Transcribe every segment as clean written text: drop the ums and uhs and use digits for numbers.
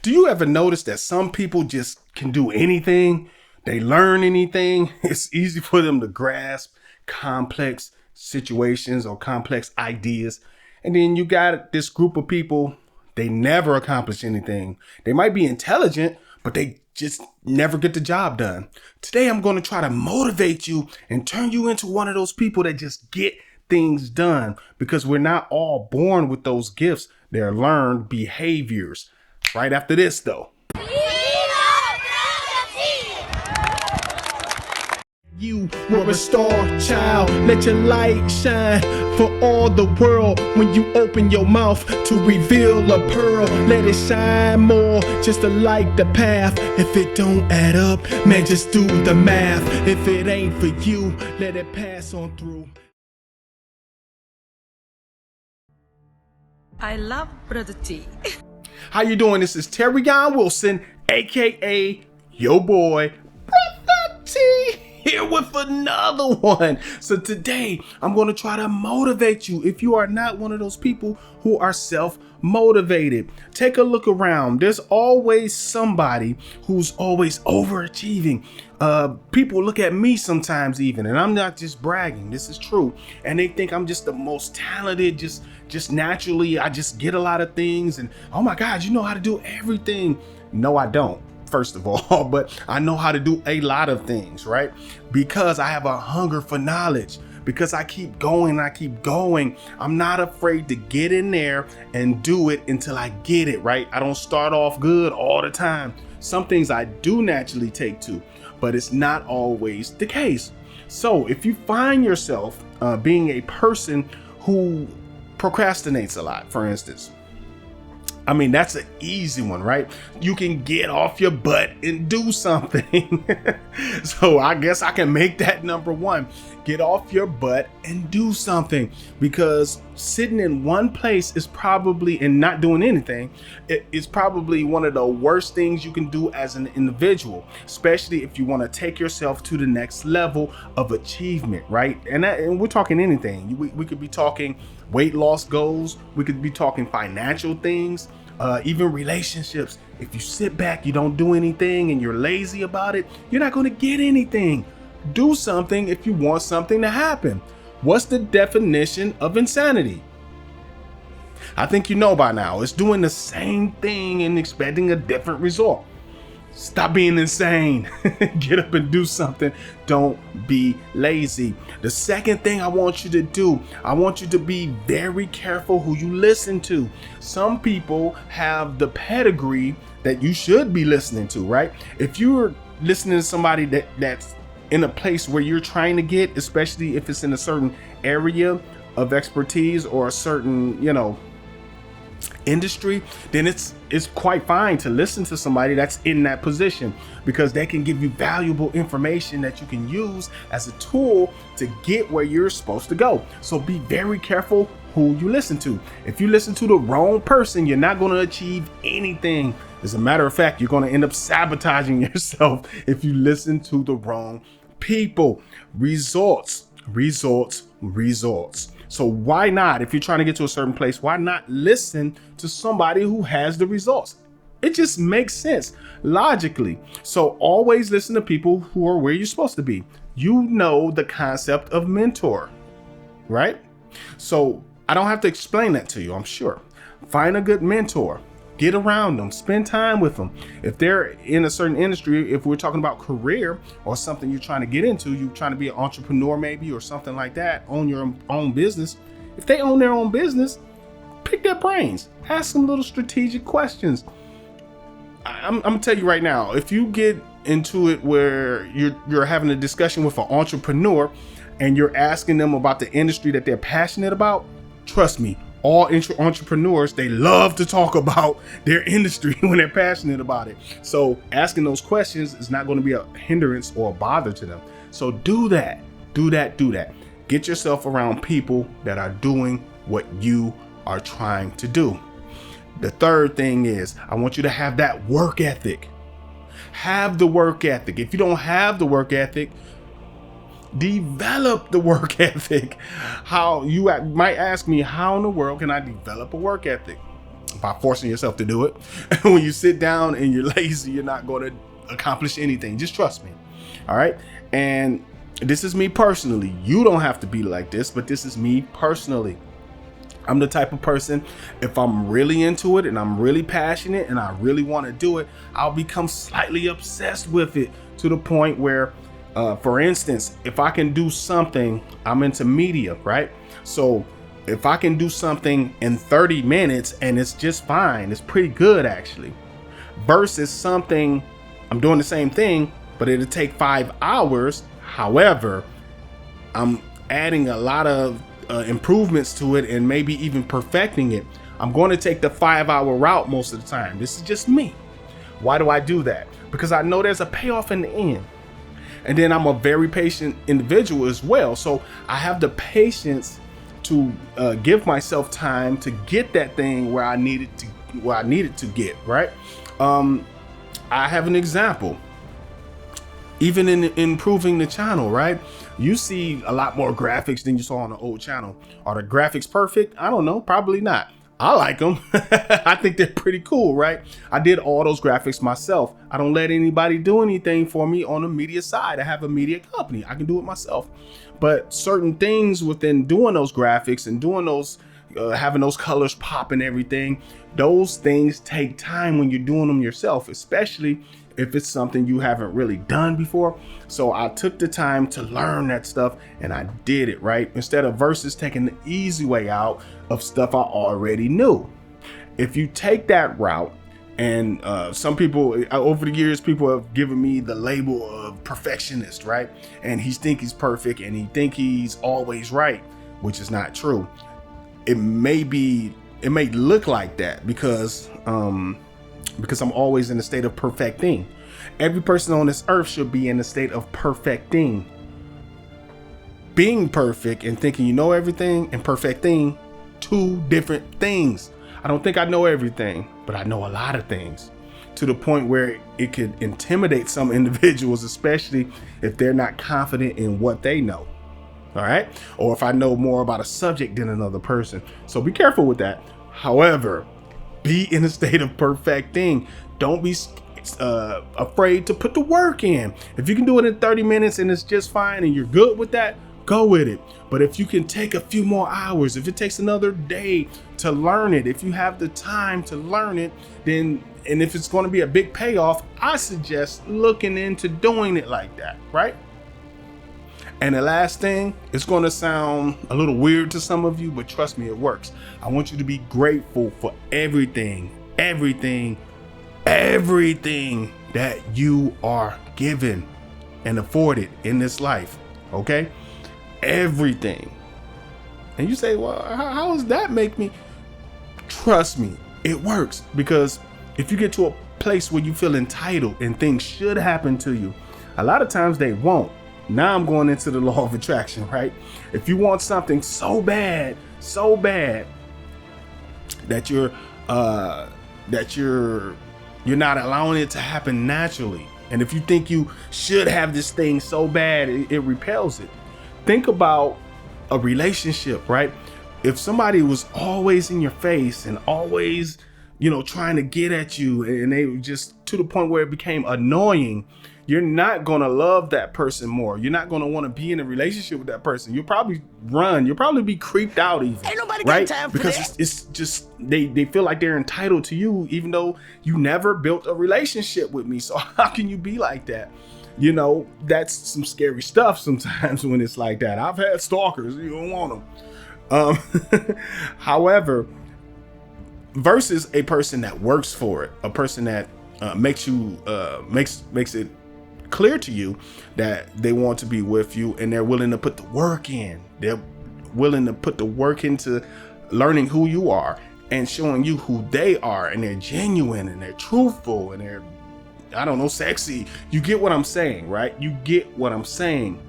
Do you ever notice that some people just can do anything? They learn anything. It's easy for them to grasp complex situations or complex ideas. And then you got this group of people, they never accomplish anything. They might be intelligent, but they just never get the job done. Today, I'm going to try to motivate you and turn you into one of those people that just get things done, because we're not all born with those gifts. They're learned behaviors. Right after this, though. You were a star child, let your light shine for all the world. When you open your mouth to reveal a pearl, let it shine more, just to light the path. If it don't add up, man, just do the math. If it ain't for you, let it pass on through. I love Brotha T. How you doing? This is Terrion Wilson, aka your boy Brotha T, here with another one. So today I'm going to try to motivate you. If you are not one of those people who are self-motivated, take a look around. There's always somebody who's always overachieving. People look at me sometimes even, and I'm not just bragging, this is true, and they think I'm just the most talented, just naturally I just get a lot of things, and oh my God, you know how to do everything. No, I don't, first of all, but I know how to do a lot of things, right? Because I have a hunger for knowledge, because I keep going, I'm not afraid to get in there and do it until I get it, right? I don't start off good all the time. Some things I do naturally take to, but it's not always the case. So if you find yourself being a person who procrastinates a lot, for instance, I mean, that's an easy one, right? You can get off your butt and do something. So I guess I can make that number one. Get off your butt and do something, because sitting in one place is probably, and not doing anything, it's probably one of the worst things you can do as an individual, especially if you want to take yourself to the next level of achievement, right? And we're talking anything. We could be talking weight loss goals. We could be talking financial things, even relationships. If you sit back, you don't do anything, and you're lazy about it, you're not going to get anything. Do something if you want something to happen. What's the definition of insanity? I think you know by now. It's doing the same thing and expecting a different result. Stop being insane. Get up and do something. Don't be lazy. The second thing I want you to do, I want you to be very careful who you listen to. Some people have the pedigree that you should be listening to, right? If you're listening to somebody that's in a place where you're trying to get, especially if it's in a certain area of expertise or a certain, industry, then it's quite fine to listen to somebody that's in that position, because they can give you valuable information that you can use as a tool to get where you're supposed to go. So be very careful who you listen to. If you listen to the wrong person, you're not going to achieve anything. As a matter of fact, you're going to end up sabotaging yourself if you listen to the wrong people. Results. So why not, if you're trying to get to a certain place, why not listen to somebody who has the results? It just makes sense logically. So always listen to people who are where you're supposed to be. You know the concept of mentor, right? So I don't have to explain that to you, I'm sure. Find a good mentor. Get around them, spend time with them. If they're in a certain industry, if we're talking about career or something you're trying to get into, you're trying to be an entrepreneur maybe, or something like that, own your own business. If they own their own business, pick their brains, ask them little strategic questions. I'm gonna tell you right now, if you get into it where you're having a discussion with an entrepreneur and you're asking them about the industry that they're passionate about, trust me, all entrepreneurs, they love to talk about their industry when they're passionate about it. So asking those questions is not going to be a hindrance or a bother to them. So do that. Get yourself around people that are doing what you are trying to do. The third thing is, I want you to have that work ethic. Have the work ethic. If you don't have the work ethic, develop the work ethic. How you might ask me, how in the world can I develop a work ethic? by forcing yourself to do it. When you sit down and you're lazy, you're not going to accomplish anything. Just trust me. All right. And this is me personally. You don't have to be like this, but this is me personally. I'm the type of person, if I'm really into it and I'm really passionate and I really want to do it, I'll become slightly obsessed with it to the point where, for instance, if I can do something, I'm into media, right? So if I can do something in 30 minutes and it's just fine, it's pretty good actually, versus something I'm doing the same thing, but it'll take 5 hours. However, I'm adding a lot of improvements to it and maybe even perfecting it. I'm going to take the 5-hour route most of the time. This is just me. Why do I do that? Because I know there's a payoff in the end. And then I'm a very patient individual as well. So I have the patience to give myself time to get that thing where I needed to get, right? I have an example. Even in improving the channel, right? You see a lot more graphics than you saw on the old channel. Are the graphics perfect? I don't know, probably not. I like them. I think they're pretty cool, right? I did all those graphics myself. I don't let anybody do anything for me on the media side. I have a media company. I can do it myself. But certain things within doing those graphics and doing those, having those colors pop and everything, those things take time when you're doing them yourself, especially if it's something you haven't really done before. So I took the time to learn that stuff and I did it, right? Instead of versus taking the easy way out of stuff I already knew. If you take that route, and some people over the years, people have given me the label of perfectionist, right? And he think he's perfect and he think he's always right, which is not true. It may look like that because I'm always in a state of perfecting. Every person on this earth should be in a state of perfecting. Being perfect and thinking you know everything and perfecting, two different things. I don't think I know everything, but I know a lot of things, to the point where it could intimidate some individuals, especially if they're not confident in what they know. All right. Or if I know more about a subject than another person. So be careful with that. However, be in a state of perfecting. Don't be afraid to put the work in. If you can do it in 30 minutes and it's just fine and you're good with that, go with it. But if you can take a few more hours, if it takes another day to learn it, if you have the time to learn it, then, and if it's going to be a big payoff, I suggest looking into doing it like that, right? And the last thing, it's going to sound a little weird to some of you, but trust me, it works. I want you to be grateful for everything that you are given and afforded in this life. Okay? Everything. And you say, well, how does that make me? Trust me, it works. Because if you get to a place where you feel entitled and things should happen to you, a lot of times they won't. Now I'm going into the law of attraction, right? If you want something so bad that you're not allowing it to happen naturally, and if you think you should have this thing so bad it repels it. Think about a relationship, right? If somebody was always in your face and always, trying to get at you, and they were just to the point where it became annoying, you're not going to love that person more. You're not going to want to be in a relationship with that person. You'll probably run. You'll probably be creeped out even. Ain't nobody got time for that. Because it's just, they feel like they're entitled to you, even though you never built a relationship with me. So how can you be like that? That's some scary stuff sometimes when it's like that. I've had stalkers. You don't want them. However, versus a person that works for it, a person that makes it clear to you that they want to be with you and they're willing to put the work in. They're willing to put the work into learning who you are and showing you who they are, and they're genuine and they're truthful and they're, sexy. You get what I'm saying, right? You get what I'm saying.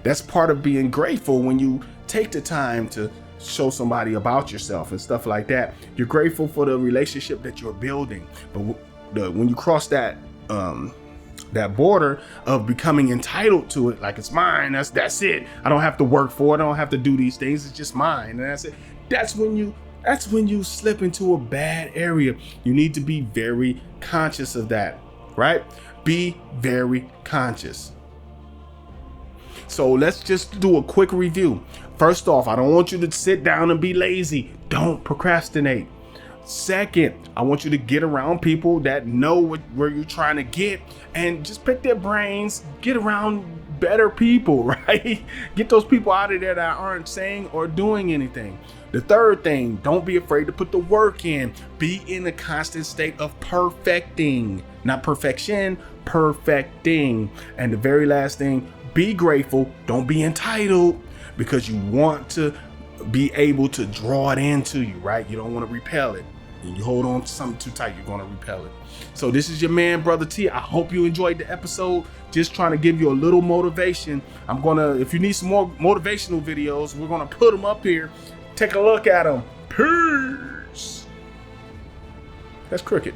That's part of being grateful. When you take the time to show somebody about yourself and stuff like that, you're grateful for the relationship that you're building. But when you cross that border of becoming entitled to it, like it's mine, that's it, I don't have to work for it, I don't have to do these things, it's just mine, and that's it. That's when you that's when you slip into a bad area. You need to be very conscious of that, right? Be very conscious. So let's just do a quick review. First off, I don't want you to sit down and be lazy. Don't procrastinate. Second, I want you to get around people that know where you're trying to get, and just pick their brains, get around better people, right? Get those people out of there that aren't saying or doing anything. The third thing, don't be afraid to put the work in. Be in a constant state of perfecting, not perfection, perfecting. And the very last thing, be grateful. Don't be entitled, because you want to be able to draw it into you, right? You don't want to repel it. And you hold on to something too tight, you're going to repel it. So this is your man, Brother T. I hope you enjoyed the episode. Just trying to give you a little motivation. If you need some more motivational videos, we're going to put them up here. Take a look at them. Peace. That's cricket.